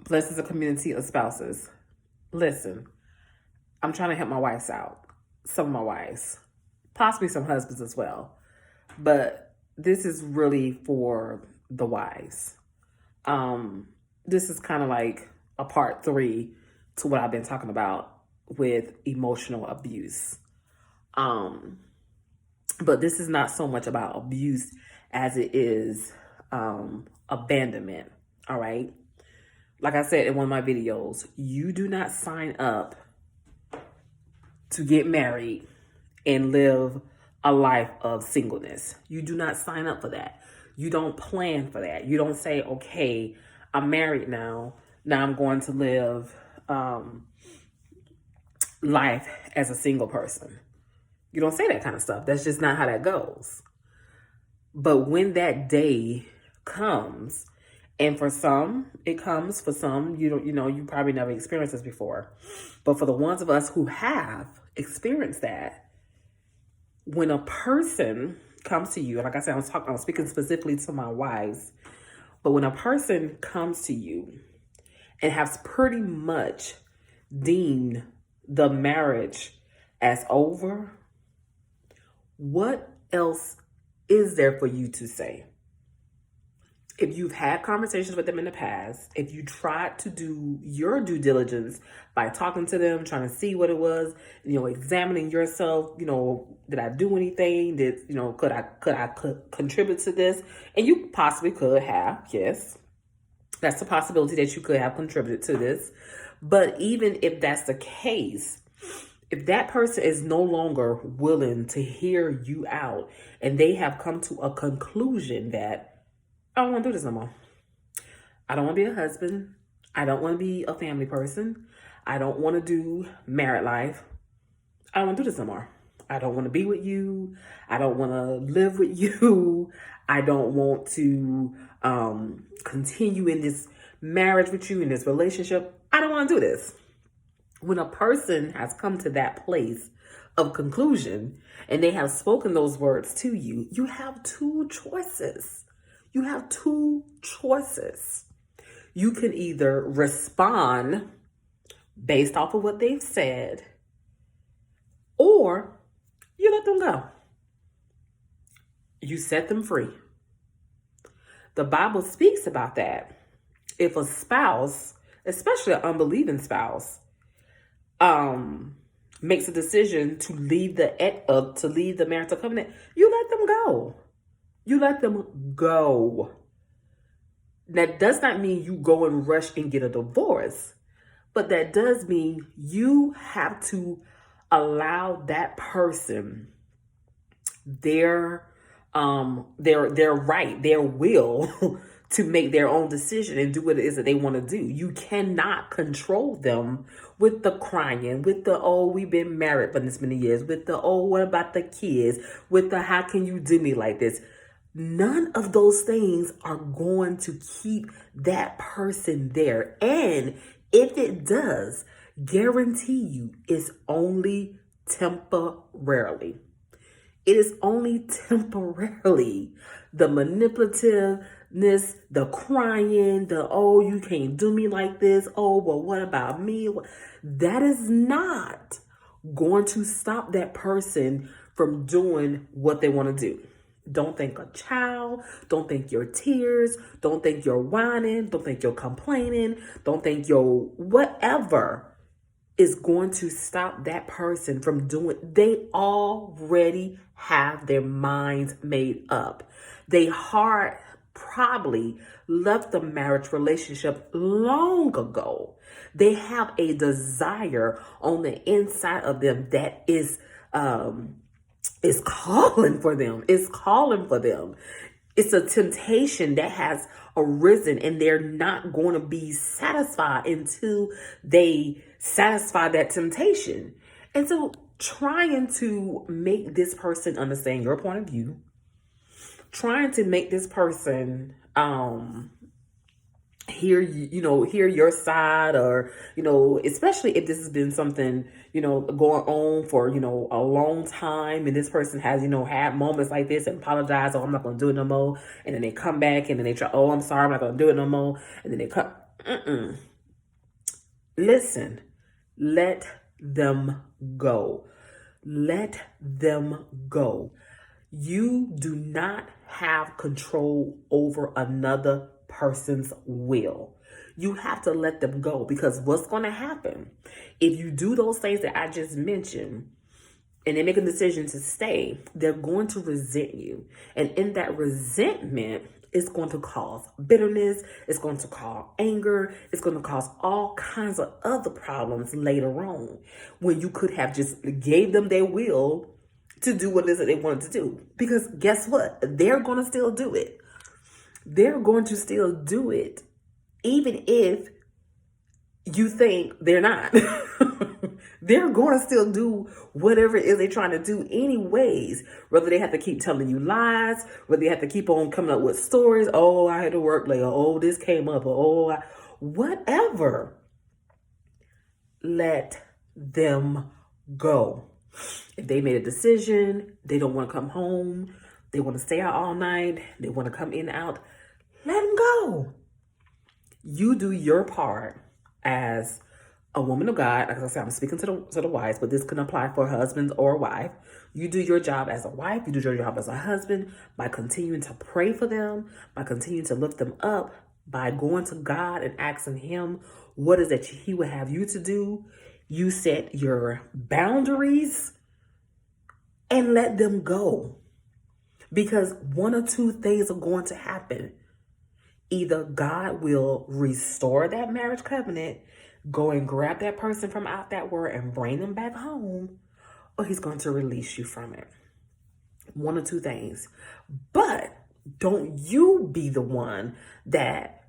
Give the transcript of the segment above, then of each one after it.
Blessed is a community of spouses. Listen, I'm trying to help my wives out. Some of my wives, possibly some husbands as well. But this is really for the wives. This is kind of like a part 3 to what I've been talking about with emotional abuse. But this is not so much about abuse as it is abandonment. All right. Like I said in one of my videos, you do not sign up to get married and live a life of singleness. You do not sign up for that. You don't plan for that. You don't say, okay, I'm married now. Now I'm going to live life as a single person. You don't say that kind of stuff. That's just not how that goes. But when that day comes, and for some, it comes. For some, you probably never experienced this before. But for the ones of us who have experienced that, when a person comes to you, like I said, I'm speaking specifically to my wives, but when a person comes to you and has pretty much deemed the marriage as over, what else is there for you to say? If you've had conversations with them in the past, if you tried to do your due diligence by talking to them, trying to see what it was, examining yourself, did I do anything? Could I contribute to this? And you possibly could have, yes. That's a possibility that you could have contributed to this. But even if that's the case, if that person is no longer willing to hear you out and they have come to a conclusion that I don't want to do this no more. I don't want to be a husband. I don't want to be a family person. I don't want to do married life. I don't want to do this no more. I don't want to be with you. I don't want to live with you. I don't want to continue in this marriage with you, in this relationship. I don't want to do this. When a person has come to that place of conclusion and they have spoken those words to you, you have 2 choices. You have 2 choices. You can either respond based off of what they've said, or you let them go. You set them free. The Bible speaks about that. If a spouse, especially an unbelieving spouse, makes a decision to leave the marital covenant, you let them go. You let them go. That does not mean you go and rush and get a divorce, but that does mean you have to allow that person their right, their will to make their own decision and do what it is that they want to do. You cannot control them with the crying, with the, oh, we've been married for this many years, with the, oh, what about the kids, with the, how can you do me like this? None of those things are going to keep that person there. And if it does, guarantee you it's only temporarily. It is only temporarily. The manipulativeness, the crying, the, oh, you can't do me like this. Oh, well, what about me? That is not going to stop that person from doing what they want to do. Don't think a child. Don't think your tears. Don't think your whining. Don't think your complaining. Don't think your whatever is going to stop that person from doing. They already have their minds made up. They heart probably left the marriage relationship long ago. They have a desire on the inside of them that is calling for them. It's calling for them. It's a temptation that has arisen, and they're not going to be satisfied until they satisfy that temptation. And so trying to make this person understand your point of view, trying to make this person hear your side, or especially if this has been something going on for a long time, and this person has had moments like this and apologize, oh, I'm not going to do it no more, and then they come back and then they try, oh, I'm sorry, I'm not going to do it no more, and then they come Listen, let them go. Let them go. You do not have control over another person's will. You have to let them go, because what's going to happen if you do those things that I just mentioned and they make a decision to stay, they're going to resent you. And in that resentment, it's going to cause bitterness. It's going to cause anger. It's going to cause all kinds of other problems later on, when you could have just gave them their will to do what it is that they wanted to do. Because guess what? They're going to still do it. They're going to still do it, even if you think they're not. They're going to still do whatever it is they're trying to do anyways. Whether they have to keep telling you lies, whether they have to keep on coming up with stories. Oh, I had to work late. Oh, this came up. Or, whatever. Let them go. If they made a decision, they don't want to come home, they want to stay out all night, they want to come in and out, let them go. You do your part as a woman of God. Like I said, I'm speaking to the wives, but this can apply for husbands or wife. You do your job as a wife. You do your job as a husband by continuing to pray for them, by continuing to lift them up, by going to God and asking Him what is that He would have you to do. You set your boundaries and let them go. Because one or two things are going to happen. Either God will restore that marriage covenant, go and grab that person from out that word and bring them back home, or He's going to release you from it. One or two things. But don't you be the one that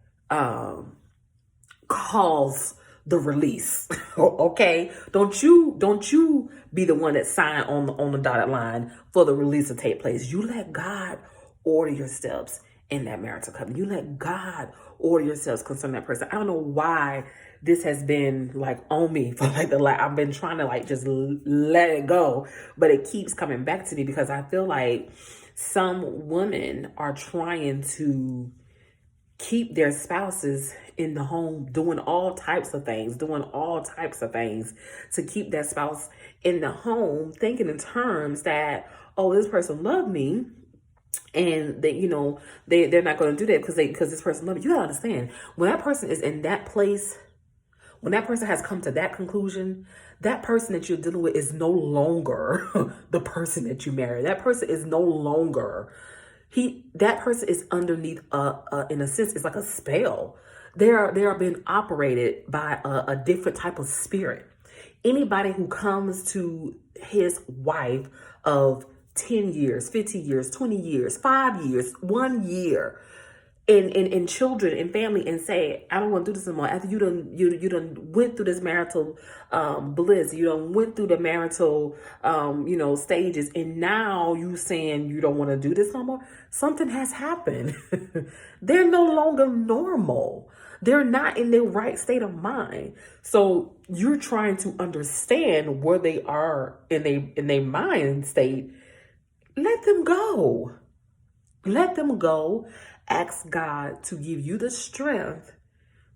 calls the release. Okay? Don't you be the one that sign on the dotted line for the release to take place. You let God order your steps in that marital covenant. You let God order your steps concerning that person. I don't know why this has been like on me for I've been trying to just let it go, but it keeps coming back to me because I feel like some women are trying to keep their spouses in the home, doing all types of things to keep that spouse in the home, thinking in terms that, oh, this person loved me, and they, they're not going to do that because this person loved me. You gotta understand, when that person is in that place, when that person has come to that conclusion, that person that you're dealing with is no longer the person that you marry. That person is no longer that person is underneath in a sense, it's like a spell. They are being operated by a different type of spirit. Anybody who comes to his wife of 10 years, 15 years, 20 years, 5 years, 1 year, in children and family, and say, I don't want to do this anymore. After you done went through this marital bliss, you done went through the marital stages, and now you saying you don't want to do this no more. Something has happened. They're no longer normal. They're not in their right state of mind. So you're trying to understand where they are in their mind state. Let them go. Let them go. Ask God to give you the strength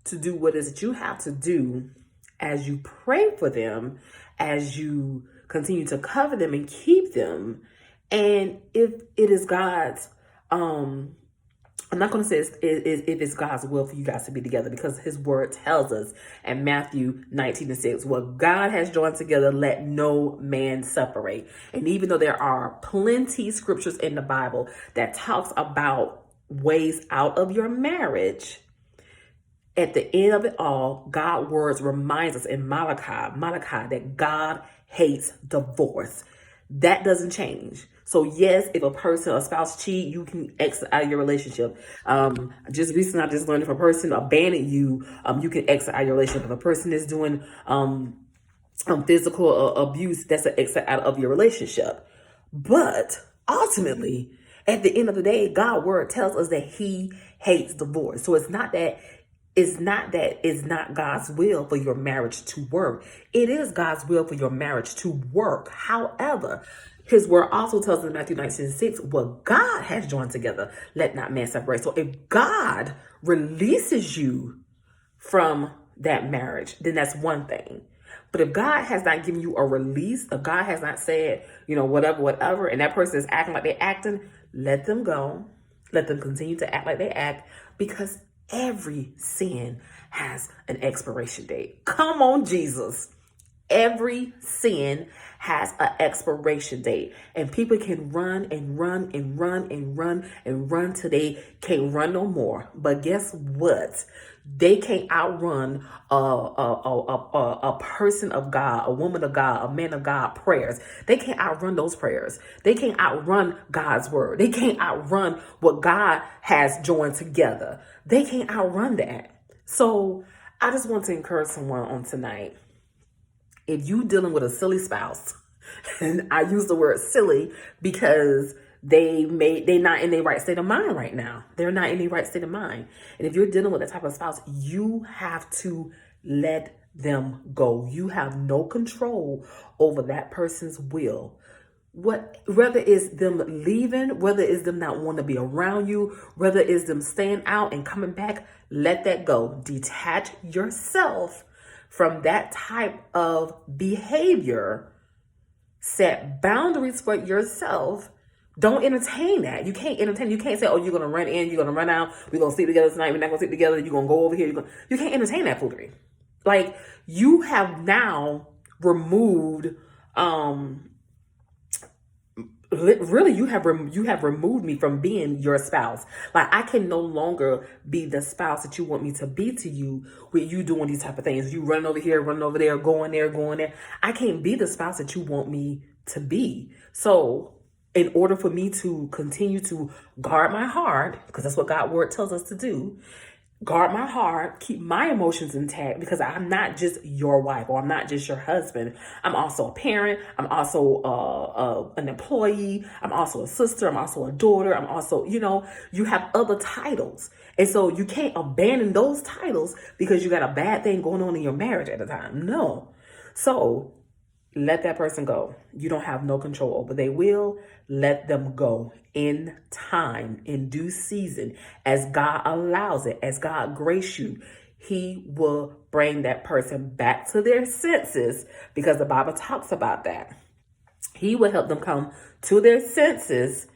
to do what it is that you have to do as you pray for them, as you continue to cover them and keep them. And if it is God's, I'm not going to say if it's God's will for you guys to be together, because His word tells us in Matthew 19:6, what God has joined together, let no man separate. And even though there are plenty scriptures in the Bible that talks about ways out of your marriage, at the end of it all, God's words reminds us in Malachi that God hates divorce. That doesn't change. So yes, if a spouse cheat, you can exit out of your relationship. Just recently, I just learned if a person abandoned you, you can exit out of your relationship. If a person is doing physical abuse, that's an exit out of your relationship. But ultimately, at the end of the day, God's word tells us that He hates divorce. So it's not that it's not God's will for your marriage to work. It is God's will for your marriage to work. However, His word also tells us in Matthew 19:6, what God has joined together, let not man separate. So if God releases you from that marriage, then that's one thing. But if God has not given you a release, if God has not said, whatever, and that person is acting like they're acting, let them go. Let them continue to act like they act, because every sin has an expiration date. Come on, Jesus. Every sin has an expiration date, and people can run and run and run and run and run till they can't run no more. But guess what? They can't outrun a person of God, a woman of God, a man of God prayers. They can't outrun those prayers. They can't outrun God's word. They can't outrun what God has joined together. They can't outrun that. So I just want to encourage someone on tonight. If you dealing with a silly spouse, and I use the word silly because they're not in their right state of mind right now. They're not in their right state of mind. And if you're dealing with that type of spouse, you have to let them go. You have no control over that person's will. Whether it's them leaving, whether it's them not wanting to be around you, whether it's them staying out and coming back, let that go. Detach yourself from that type of behavior. Set boundaries for yourself. Don't entertain that. You can't entertain. You can't say, oh, you're going to run in, you're going to run out, we're going to sleep together tonight, we're not going to sleep together, you're going to go over here. You can't entertain that foolery. Like, you have now removed, really, you have removed me from being your spouse. Like, I can no longer be the spouse that you want me to be to you with you doing these type of things. You running over here, running over there, going there. I can't be the spouse that you want me to be. So in order for me to continue to guard my heart, because that's what God's word tells us to do, guard my heart, keep my emotions intact, because I'm not just your wife, or I'm not just your husband. I'm also a parent. I'm also an employee. I'm also a sister. I'm also a daughter. I'm also, you have other titles. And so you can't abandon those titles because you got a bad thing going on in your marriage at the time. No. So let that person go. You don't have no control over their will. Let them go in time, in due season, as God allows it, as God grace you. He will bring that person back to their senses, because the Bible talks about that. He will help them come to their senses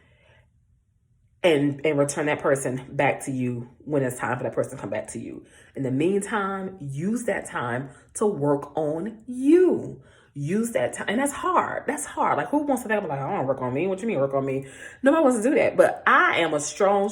and return that person back to you when it's time for that person to come back to you. In the meantime, use that time to work on you. Use that time. And that's hard. That's hard. Like, who wants to think about, like, I don't work on me? What you mean work on me? Nobody wants to do that. But I am a strong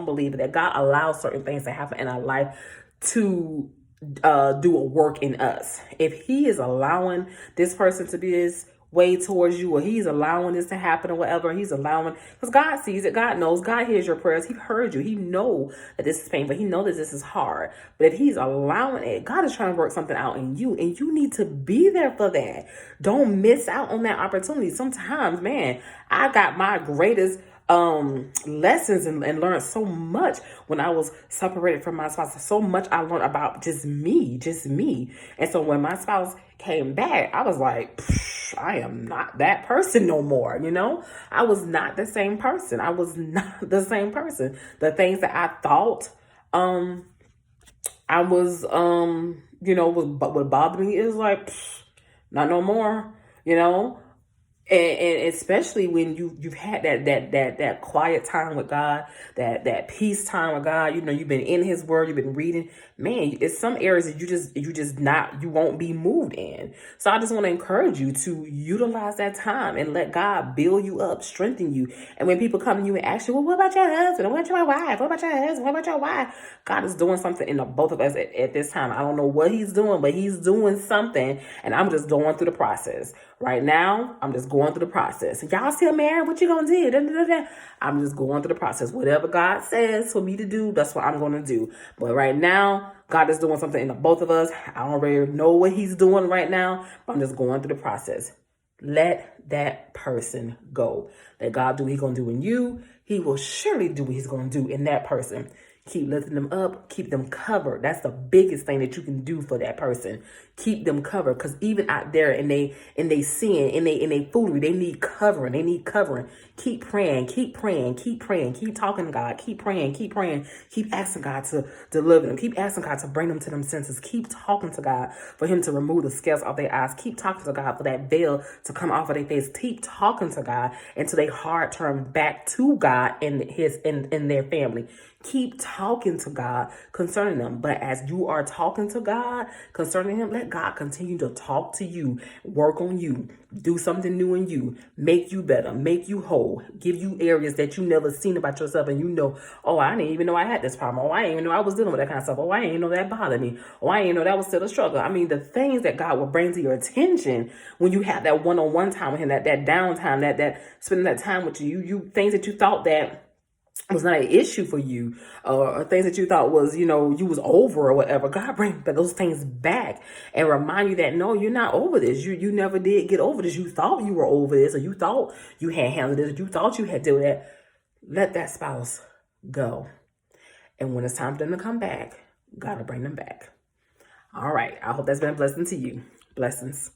believer that God allows certain things to happen in our life to do a work in us. If he is allowing this person to be his way towards you, or he's allowing this to happen or whatever, he's allowing, because God sees it, God knows, God hears your prayers, he heard you, he knows that this is painful, he knows that this is hard, but if he's allowing it, God is trying to work something out in you, and you need to be there for that. Don't miss out on that opportunity. Sometimes, man, I got my greatest lessons and learned so much when I was separated from my spouse. So much I learned about just me. And so when my spouse came back, I was like, I am not that person no more. I was not the same person. The things that I thought, I was, would bother me is like, not no more, And especially when you've had that quiet time with God, that peace time with God, you've been in his word, you've been reading, man, it's some areas that you won't be moved in. So I just want to encourage you to utilize that time and let God build you up, strengthen you. And when people come to you and ask you, well, what about your husband? What about your wife? What about your husband? What about your wife? God is doing something in both of us at this time. I don't know what he's doing, but he's doing something, and I'm just going through the process. Right now, I'm just going through the process. Y'all still married? What you gonna do? I'm just going through the process. Whatever God says for me to do, that's what I'm gonna do. But right now, God is doing something in both of us. I don't really know what he's doing right now, but I'm just going through the process. Let that person go. Let God do what he's gonna do in you. He will surely do what he's gonna do in that person. Keep lifting them up. Keep them covered. That's the biggest thing that you can do for that person. Keep them covered, because even out there in they sin, in they foolery, they need covering. They need covering. Keep praying. Keep praying. Keep praying. Keep talking to God. Keep praying. Keep praying. Keep asking God to deliver them. Keep asking God to bring them to them senses. Keep talking to God for Him to remove the scales off their eyes. Keep talking to God for that veil to come off of their face. Keep talking to God until they heart turn back to God and in their family. Keep talking to God concerning them. But as you are talking to God concerning Him, let God continue to talk to you, work on you, do something new in you, make you better, make you whole, give you areas that you never seen about yourself. And you know, oh, I didn't even know I had this problem. Oh, I didn't even know I was dealing with that kind of stuff. Oh, I didn't even know that bothered me. Oh, I didn't even know that was still a struggle. I mean, the things that God will bring to your attention when you have that one-on-one time with Him, that downtime, that spending that time with you things that you thought that was not an issue for you, or things that you thought was, you was over or whatever. God bring those things back and remind you that, no, you're not over this. You never did get over this. You thought you were over this, or you thought you had handled this, or you thought you had done that. Let that spouse go. And when it's time for them to come back, God will bring them back. All right. I hope that's been a blessing to you. Blessings.